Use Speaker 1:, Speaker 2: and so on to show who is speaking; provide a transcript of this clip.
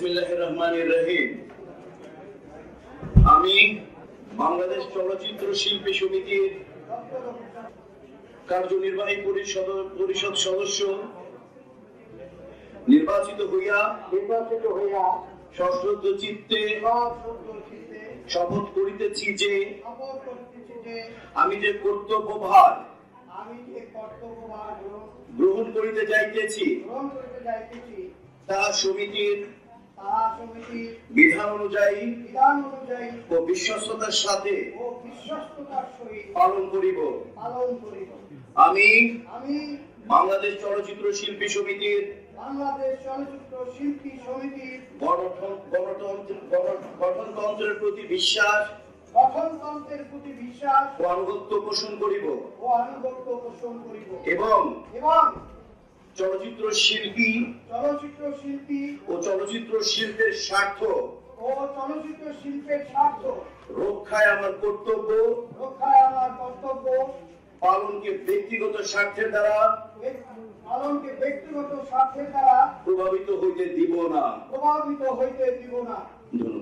Speaker 1: বিসমিল্লাহির রহমানির রহিম। আমি বাংলাদেশ চলচ্চিত্র শিল্পী সমিতির কার্যনির্বাহী পরিষদ সদস্য নির্বাচিত হইয়া সশ্রদ্ধ চিত্তে শপথ করিতেছি যে আমি যে কর্তব্যভার গ্রহণ করিতে যাইতেছি তাহা সমিতির বিধান অনুযায়ী ও বিশ্বস্ততার সাথে পালন করিব। আমি বাংলাদেশ চলচ্চিত্র শিল্পী সমিতির গঠনতন্ত্রের প্রতি বিশ্বাস ও আনুগত্য পোষণ করিব এবং চলচ্চিত্র শিল্পী ও চলচ্চিত্র শিল্পের স্বার্থ রক্ষায় আমার কর্তব্য পালনকে ব্যক্তিগত স্বার্থের দ্বারা প্রভাবিত হইতে দিব না।
Speaker 2: ধন্যবাদ।